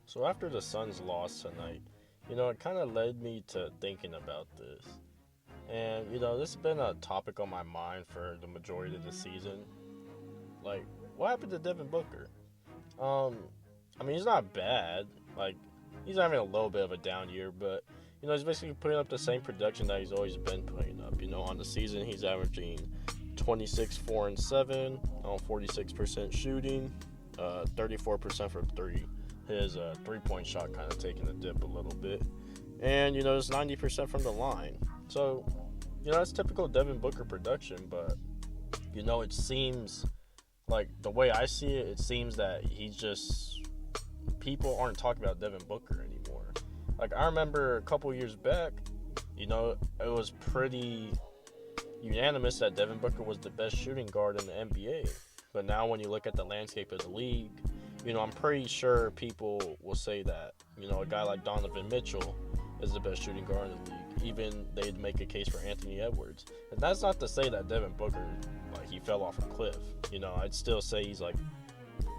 So after the Suns lost tonight, it kind of led me to thinking about this. And, this has been a topic on my mind for the majority of the season. Like, what happened to Devin Booker? Um, I mean, he's not bad. Like, he's having a little bit of a down year, but, he's basically putting up the same production that he's always been putting up. On the season, he's averaging 26, 4, and 7 on 46% shooting, 34% from 3. His three-point shot kind of taking a dip a little bit. And, it's 90% from the line. So, that's typical Devin Booker production, but, it seems like the way I see it, it seems that people aren't talking about Devin Booker anymore. Like, I remember a couple years back, it was pretty unanimous that Devin Booker was the best shooting guard in the NBA. But now when you look at the landscape of the league, I'm pretty sure people will say that, a guy like Donovan Mitchell is the best shooting guard in the league. Even they'd make a case for Anthony Edwards. And that's not to say that Devin Booker, he fell off a cliff. I'd still say he's,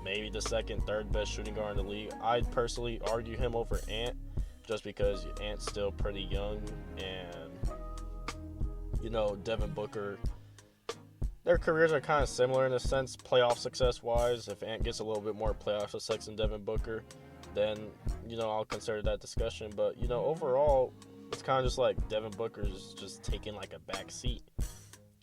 maybe the second, third best shooting guard in the league. I'd personally argue him over Ant just because Ant's still pretty young. And, Devin Booker, their careers are kind of similar in a sense, playoff success-wise. If Ant gets a little bit more playoff success than Devin Booker, then, I'll consider that discussion. But, overall, it's kind of just like Devin Booker's just taking, a back seat.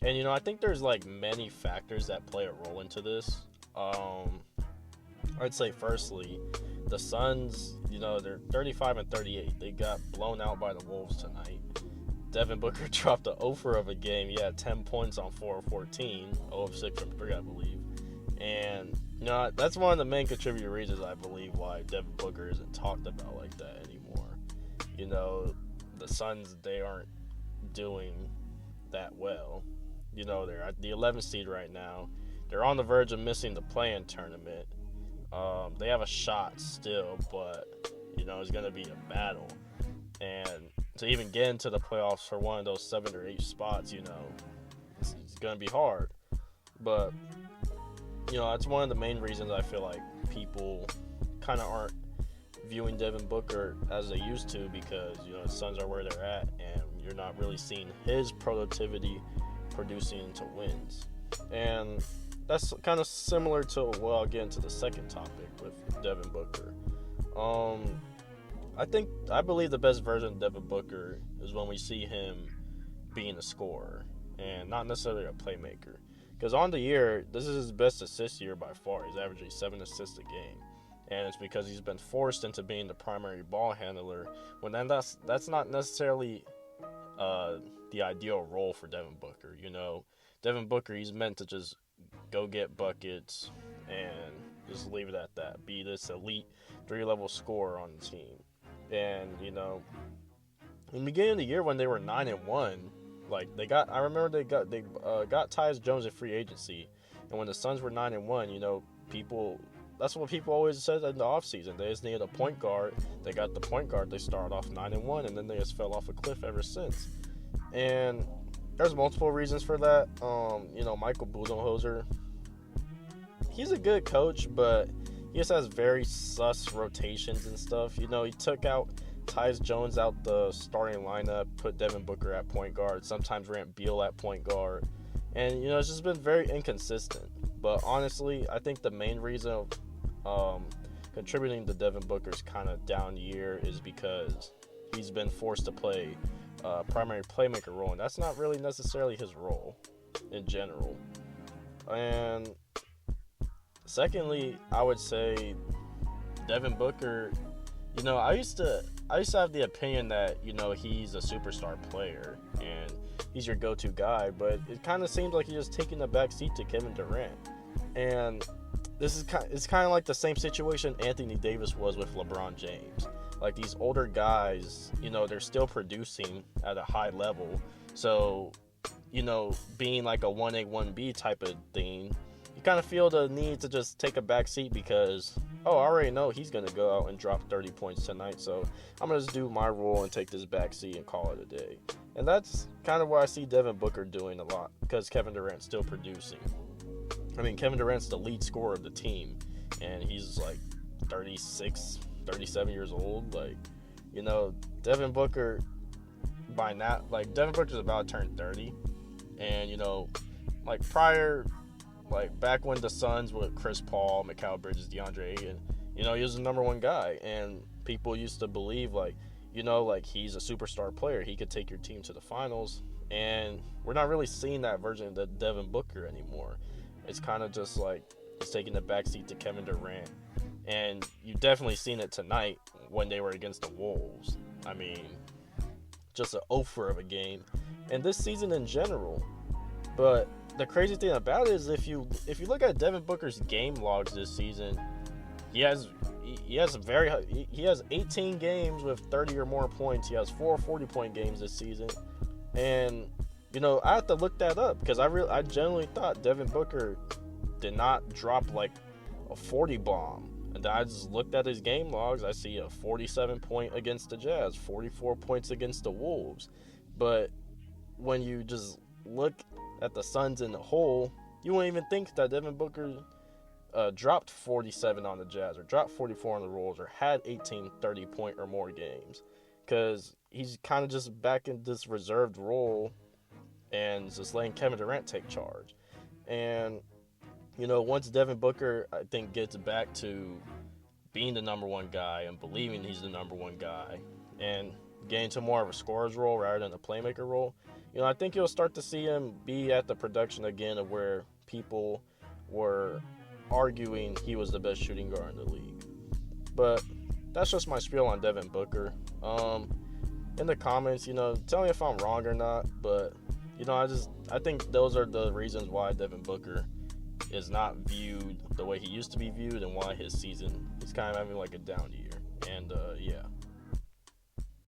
And, I think there's, many factors that play a role into this. I'd say, firstly, the Suns, they're 35 and 38. They got blown out by the Wolves tonight. Devin Booker dropped an offer of a game. He had 10 points on 4 of 14, 0 of 6 from 3, I believe. And, that's one of the main contributing reasons, I believe, why Devin Booker isn't talked about like that anymore. The Suns, they aren't doing that well. They're at the 11th seed right now. They're on the verge of missing the play-in tournament. They have a shot still, but, it's going to be a battle. And to even get into the playoffs for one of those 7 or 8 spots, it's going to be hard. But, that's one of the main reasons I feel like people kind of aren't viewing Devin Booker as they used to because, the Suns are where they're at and you're not really seeing his productivity producing into wins. And that's kind of similar to, I'll get into the second topic with Devin Booker. I believe the best version of Devin Booker is when we see him being a scorer and not necessarily a playmaker. Because on the year, this is his best assist year by far. He's averaging 7 assists a game. And it's because he's been forced into being the primary ball handler. When then that's not necessarily the ideal role for Devin Booker. Devin Booker, he's meant to just go get buckets and just leave it at that. Be this elite 3-level scorer on the team. And, in the beginning of the year when they were 9-1, I remember they got Tyus Jones at free agency. And when the Suns were 9-1, that's what people always said in the offseason. They just needed a point guard. They got the point guard. They started off 9-1, and then they just fell off a cliff ever since. And there's multiple reasons for that. Michael Budenholzer, he's a good coach, but he just has very sus rotations and stuff. He took out Tyus Jones out the starting lineup, put Devin Booker at point guard, sometimes ran Beal at point guard. And, it's just been very inconsistent. But honestly, I think the main reason of contributing to Devin Booker's kind of down year is because he's been forced to play primary playmaker role. And that's not really necessarily his role in general. And secondly, I would say Devin Booker, I used to have the opinion that, he's a superstar player and he's your go-to guy, but it kind of seems like he's just taking the back seat to Kevin Durant. And it's kind of like the same situation Anthony Davis was with LeBron James. Like, these older guys, they're still producing at a high level. So, being like a 1A, 1B type of thing, you kind of feel the need to just take a back seat because, I already know he's going to go out and drop 30 points tonight, so I'm going to just do my role and take this back seat and call it a day. And that's kind of what I see Devin Booker doing a lot because Kevin Durant's still producing. I mean, Kevin Durant's the lead scorer of the team, and he's 36 37 years old. Like, you know, Devin Booker, by now, like, Devin Booker's about to turn 30. And, you know, like, prior, like, back when the Suns with Chris Paul, Mikal Bridges, DeAndre Ayton, you know, he was the number one guy. And people used to believe, like, you know, like, he's a superstar player. He could take your team to the finals. And we're not really seeing that version of the Devin Booker anymore. It's kind of just like he's taking the backseat to Kevin Durant. And you've definitely seen it tonight when they were against the Wolves. I mean, just an offer of a game. And this season in general. But the crazy thing about it is if you look at Devin Booker's game logs this season, he has 18 games with 30 or more points. He has 4 40-point games this season. And, you know, I have to look that up because I genuinely thought Devin Booker did not drop like a 40 bomb. And then I just looked at his game logs. I see a 47 point against the Jazz, 44 points against the Wolves. But when you just look at the Suns in the whole, you wouldn't even think that Devin Booker dropped 47 on the Jazz or dropped 44 on the Wolves or had 18 30-point or more games. Because he's kind of just back in this reserved role and just letting Kevin Durant take charge. And, you know, once Devin Booker, I think, gets back to being the number one guy and believing he's the number one guy and getting to more of a scorer's role rather than a playmaker role, you know, I think you'll start to see him be at the production again of where people were arguing he was the best shooting guard in the league. But that's just my spiel on Devin Booker. In the comments, you know, tell me if I'm wrong or not, but, you know, I think those are the reasons why Devin Booker is not viewed the way he used to be viewed and why his season is kind of having like a down year. And, yeah.